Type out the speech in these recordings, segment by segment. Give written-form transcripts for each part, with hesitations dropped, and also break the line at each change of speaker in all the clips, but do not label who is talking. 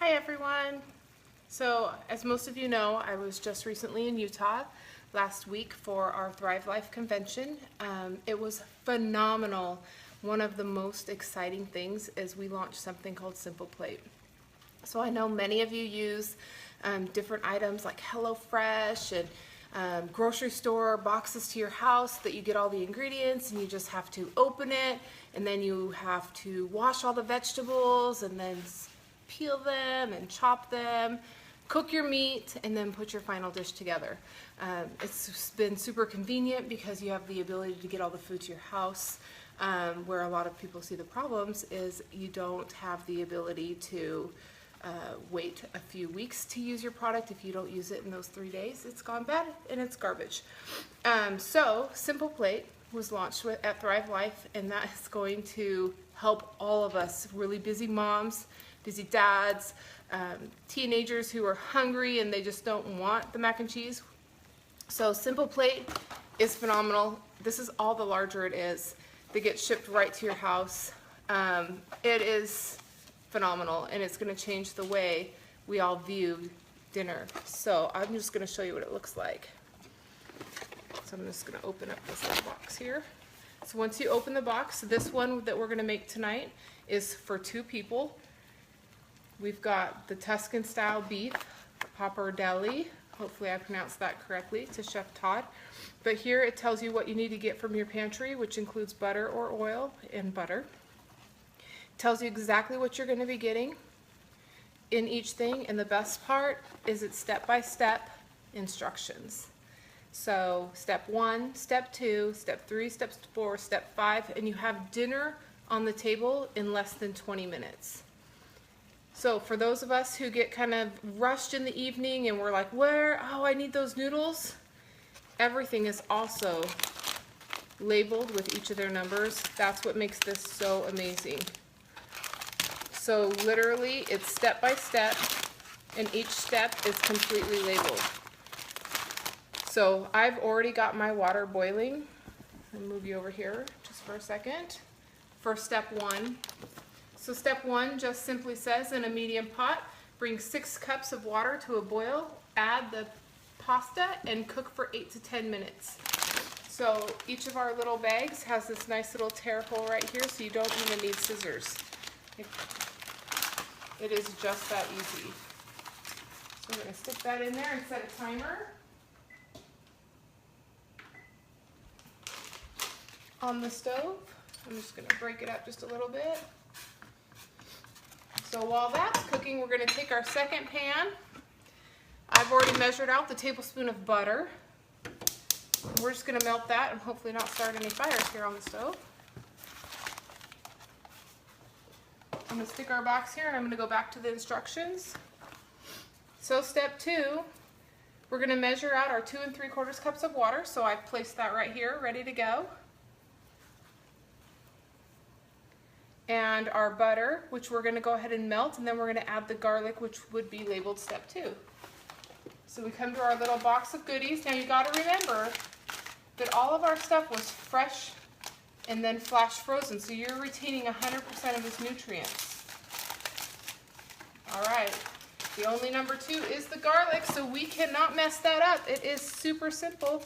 Hi everyone! So as most of you know, I was just recently in Utah last week for our Thrive Life convention. It was phenomenal. One of the most exciting things is we launched something called Simple Plate. So I know many of you use different items like HelloFresh and grocery store boxes to your house that you get all the ingredients and you just have to open it, and then you have to wash all the vegetables and then peel them and chop them, cook your meat, and then put your final dish together. It's been super convenient because you have the ability to get all the food to your house. Where a lot of people see the problems is you don't have the ability to wait a few weeks to use your product. If you don't use it in those 3 days, it's gone bad and it's garbage. So Simple Plate was launched at Thrive Life, and that is going to help all of us really busy moms, busy dads, teenagers who are hungry and they just don't want the mac and cheese. So Simple Plate is phenomenal. This is all the larger it is. They get shipped right to your house. It is phenomenal, and it's going to change the way we all view dinner. So I'm just going to show you what it looks like. So I'm just going to open up this little box here. So once you open the box, this one that we're going to make tonight is for 2 people. We've got the Tuscan style beef, Pappardelle. Hopefully I pronounced that correctly, to Chef Todd. But here it tells you what you need to get from your pantry, which includes butter or oil and butter. It tells you exactly what you're going to be getting in each thing, and the best part is it's step-by-step instructions. So step 1, step 2, step 3, step 4, step 5, and you have dinner on the table in less than 20 minutes. So for those of us who get kind of rushed in the evening and we're like, oh, I need those noodles, everything is also labeled with each of their numbers. That's what makes this so amazing. So literally it's step by step, and each step is completely labeled. So I've already got my water boiling. I'll move you over here just for a second. For step 1. So step 1 just simply says, in a medium pot, bring 6 cups of water to a boil, add the pasta, and cook for 8 to 10 minutes. So each of our little bags has this nice little tear hole right here, so you don't even need scissors. It is just that easy. So we're going to stick that in there and set a timer. On the stove, I'm just going to break it up just a little bit. So while that's cooking, we're going to take our second pan. I've already measured out the tablespoon of butter. We're just going to melt that and hopefully not start any fires here on the stove. I'm going to stick our box here, and I'm going to go back to the instructions. So step 2, we're going to measure out our 2 3/4 cups of water. So I've placed that right here, ready to go. And our butter, which we're going to go ahead and melt, and then we're going to add the garlic, which would be labeled step 2. So we come to our little box of goodies. Now you got to remember that all of our stuff was fresh and then flash frozen, so you're retaining 100% of its nutrients. All right, the only number 2 is the garlic, so we cannot mess that up. It is super simple.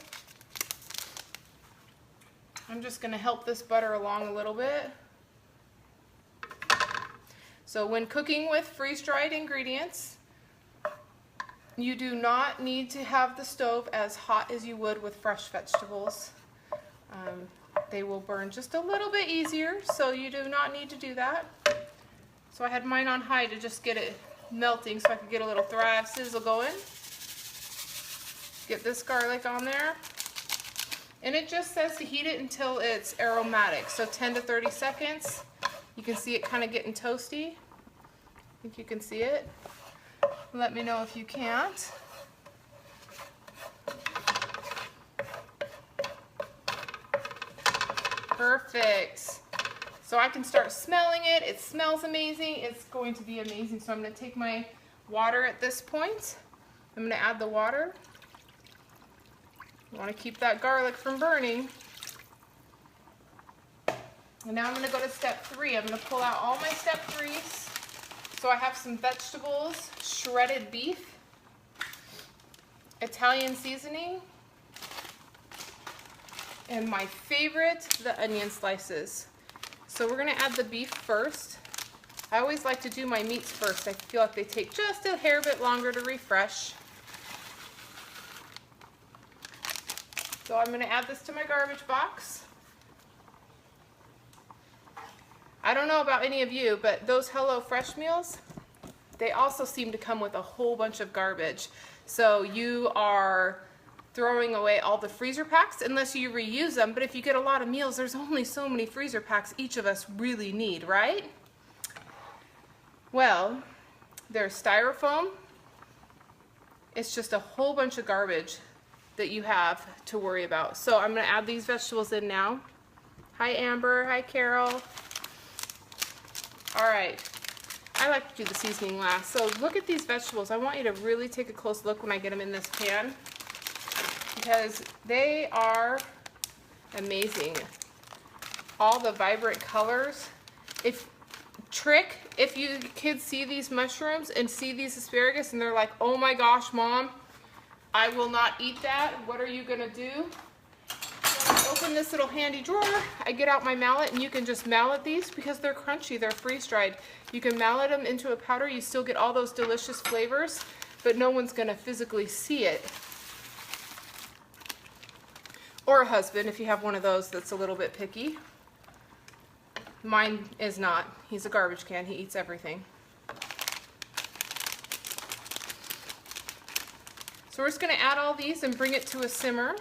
I'm just going to help this butter along a little bit. So when cooking with freeze-dried ingredients, you do not need to have the stove as hot as you would with fresh vegetables. They will burn just a little bit easier, so you do not need to do that. So I had mine on high to just get it melting so I could get a little Thrive sizzle going. Get this garlic on there. And it just says to heat it until it's aromatic, so 10 to 30 seconds. You can see it kind of getting toasty. I think you can see it. Let me know if you can't. Perfect. So I can start smelling it. It smells amazing. It's going to be amazing. So I'm going to take my water at this point. I'm going to add the water. I want to keep that garlic from burning. And now I'm going to go to step 3. I'm going to pull out all my step 3s. So I have some vegetables, shredded beef, Italian seasoning, and my favorite, the onion slices. So we're gonna add the beef first. I always like to do my meats first. I feel like they take just a hair bit longer to refresh. So I'm gonna add this to my garbage box. I don't know about any of you, but those Hello Fresh meals, they also seem to come with a whole bunch of garbage. So you are throwing away all the freezer packs unless you reuse them. But if you get a lot of meals, there's only so many freezer packs each of us really need, right? Well, there's styrofoam. It's just a whole bunch of garbage that you have to worry about. So I'm gonna add these vegetables in now. Hi Amber, hi Carol. All right, I like to do the seasoning last. So look at these vegetables. I want you to really take a close look when I get them in this pan because they are amazing. All the vibrant colors. If you kids see these mushrooms and see these asparagus and they're like, oh my gosh, Mom, I will not eat that. What are you gonna do? Open this little handy drawer. I get out my mallet and you can just mallet these because they're crunchy, they're freeze-dried. You can mallet them into a powder. You still get all those delicious flavors, but no one's gonna physically see it. Or a husband if you have one of those that's a little bit picky. Mine is not. He's a garbage can. He eats everything. So we're just going to add all these and bring it to a simmer.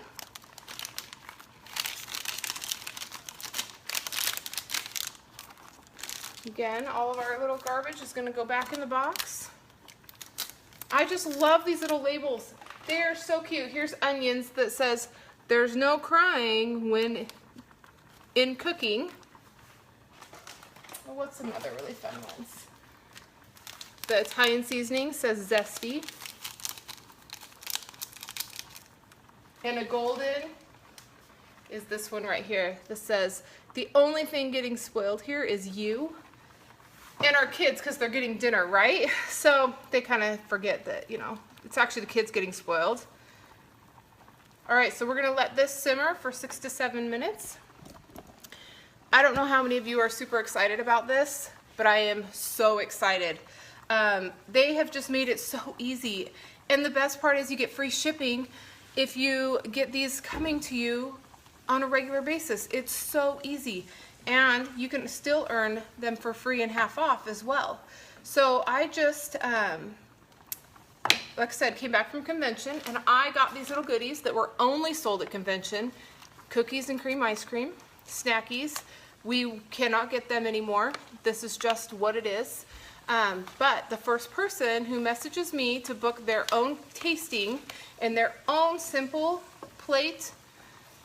Again, all of our little garbage is going to go back in the box. I just love these little labels. They are so cute. Here's onions that says, there's no crying when in cooking. Well, what's some other really fun ones? The Italian seasoning says zesty. And a golden is this one right here. This says, the only thing getting spoiled here is you and our kids because they're getting dinner, right? So they kind of forget that, you know, it's actually the kids getting spoiled. All right, so we're gonna let this simmer for 6 to 7 minutes. I don't know how many of you are super excited about this, but I am so excited. They have just made it so easy. And the best part is you get free shipping if you get these coming to you on a regular basis. It's so easy. And you can still earn them for free and half off as well. So I just, like I said, came back from convention and I got these little goodies that were only sold at convention. Cookies and cream ice cream, snackies. We cannot get them anymore. This is just what it is. But the first person who messages me to book their own tasting and their own simple plate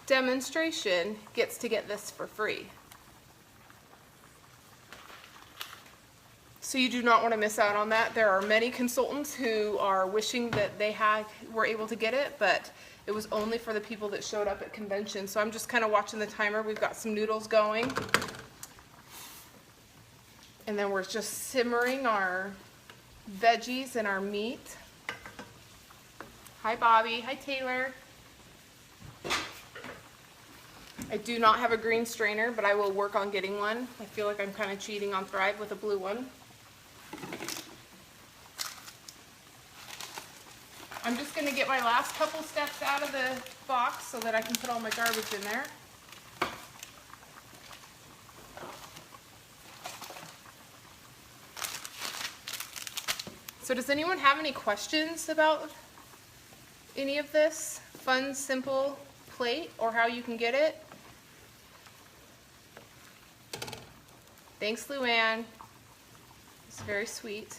demonstration gets to get this for free. So you do not want to miss out on that. There are many consultants who are wishing that they were able to get it, but it was only for the people that showed up at convention. So I'm just kind of watching the timer. We've got some noodles going. And then we're just simmering our veggies and our meat. Hi Bobby, hi Taylor. I do not have a green strainer, but I will work on getting one. I feel like I'm kind of cheating on Thrive with a blue one. I'm just going to get my last couple steps out of the box so that I can put all my garbage in there. So does anyone have any questions about any of this fun, simple plate or how you can get it? Thanks, Luann. It's very sweet.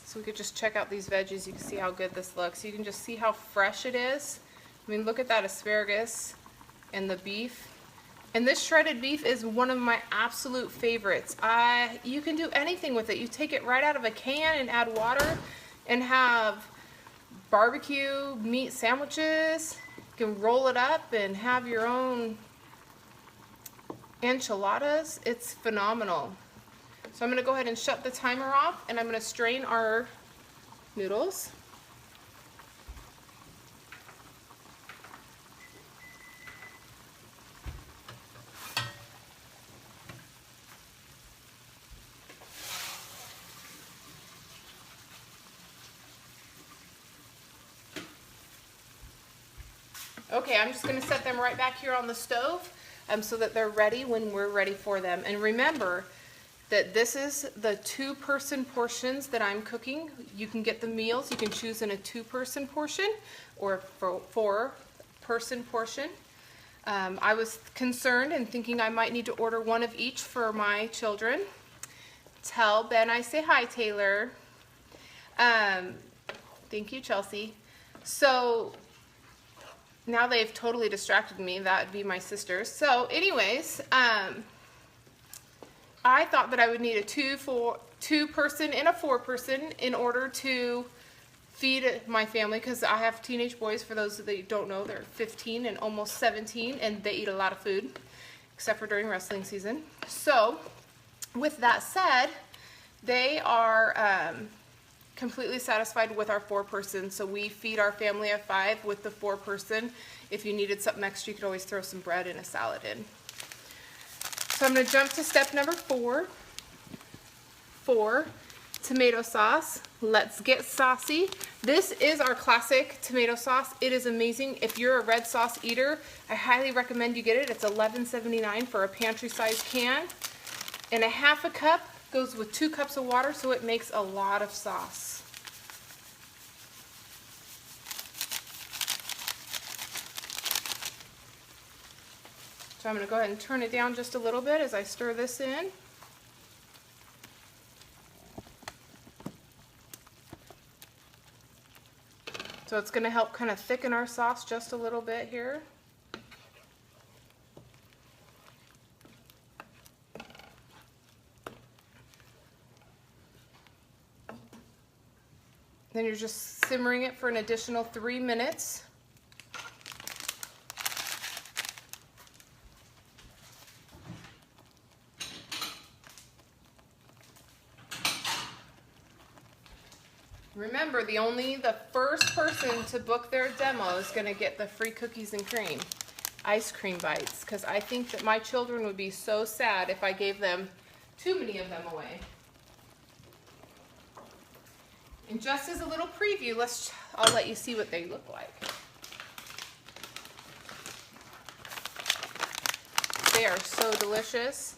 So we could just check out these veggies. You can see how good this looks. You can just see how fresh it is. I mean, look at that asparagus and the beef. And this shredded beef is one of my absolute favorites. You can do anything with it. You take it right out of a can and add water and have barbecue meat sandwiches. You can roll it up and have your own enchiladas. It's phenomenal. So I'm going to go ahead and shut the timer off, and I'm going to strain our noodles. Okay, I'm just going to set them right back here on the stove so that they're ready when we're ready for them. And remember that this is the 2-person portions that I'm cooking. You can get the meals, you can choose in a 2-person portion or 4-person portion. I was concerned and thinking I might need to order one of each for my children. Tell Ben I say hi, Taylor. Thank you, Chelsea. So now they've totally distracted me. That would be my sisters. So anyways, I thought that I would need a 2-person and a 4-person in order to feed my family, because I have teenage boys. For those that don't know, they're 15 and almost 17, and they eat a lot of food, except for during wrestling season. So with that said, they are completely satisfied with our 4-person. So we feed our family of 5 with the 4-person. If you needed something extra, you could always throw some bread and a salad in. So I'm going to jump to step number 4. 4, tomato sauce. Let's get saucy. This is our classic tomato sauce. It is amazing. If you're a red sauce eater, I highly recommend you get it. It's $11.79 for a pantry-sized can. And a 1/2 cup goes with 2 cups of water, so it makes a lot of sauce. So I'm going to go ahead and turn it down just a little bit as I stir this in. So it's going to help kind of thicken our sauce just a little bit here. Then you're just simmering it for an additional 3 minutes. Remember, the first person to book their demo is going to get the free cookies and cream, ice cream bites, because I think that my children would be so sad if I gave them too many of them away. And just as a little preview, I'll let you see what they look like. They are so delicious.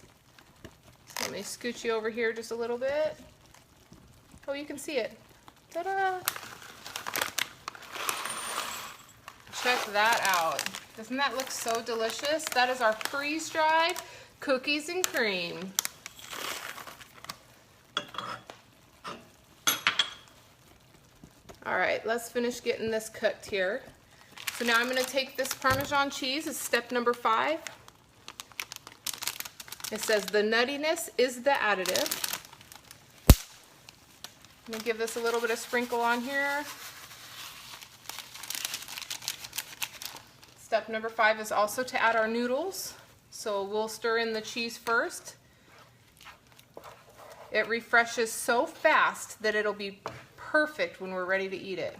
So let me scoot you over here just a little bit. Oh, you can see it. Ta-da! Check that out. Doesn't that look so delicious? That is our freeze-dried cookies and cream. All right, let's finish getting this cooked here. So now I'm going to take this Parmesan cheese. It's step number 5. It says the nuttiness is the additive. I'm going to give this a little bit of sprinkle on here. Step number 5 is also to add our noodles. So we'll stir in the cheese first. It refreshes so fast that it'll be perfect when we're ready to eat it.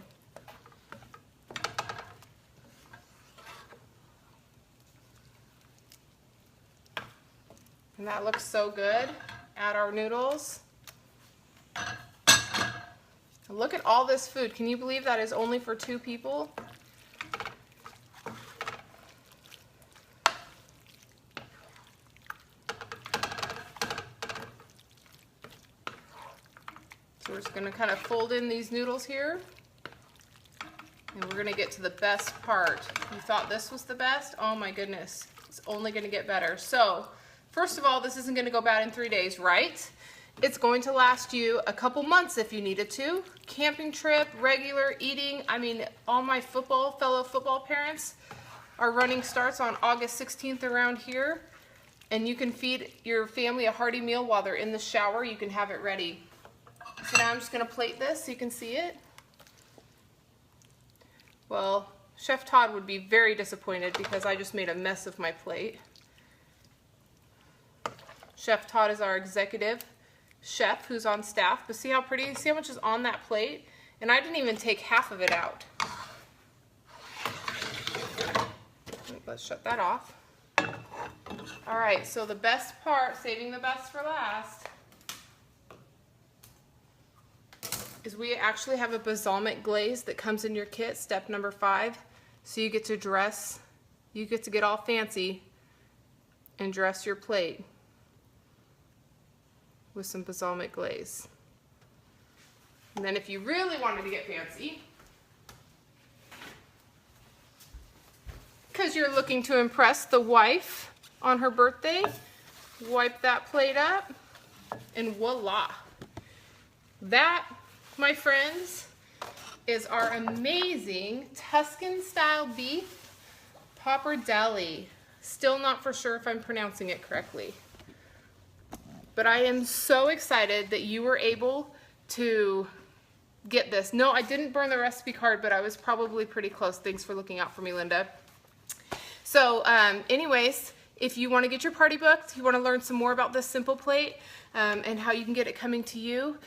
And that looks so good. Add our noodles. Look at all this food. Can you believe that is only for 2 people? So we're just going to kind of fold in these noodles here. And we're going to get to the best part. You thought this was the best? Oh my goodness. It's only going to get better. So, first of all, this isn't going to go bad in 3 days, right? It's going to last you a couple months if you needed to. Camping trip, regular eating. I mean, all my fellow football parents, our running starts on August 16th around here. And you can feed your family a hearty meal while they're in the shower. You can have it ready. So now I'm just going to plate this so you can see it. Well, Chef Todd would be very disappointed because I just made a mess of my plate. Chef Todd is our executive chef who's on staff. But see how pretty, see how much is on that plate? And I didn't even take half of it out. Let's shut that off. All right, so the best part, saving the best for last, is we actually have a balsamic glaze that comes in your kit, step number 5. So you get to dress, you get to get all fancy and dress your plate with some balsamic glaze. And then if you really wanted to get fancy, because you're looking to impress the wife on her birthday, wipe that plate up and voila. That, my friends, is our amazing Tuscan style beef Pappardelle. Still not for sure if I'm pronouncing it correctly. But I am so excited that you were able to get this. No, I didn't burn the recipe card, but I was probably pretty close. Thanks for looking out for me, Linda. So anyways, if you want to get your party booked, you want to learn some more about this simple plate and how you can get it coming to you,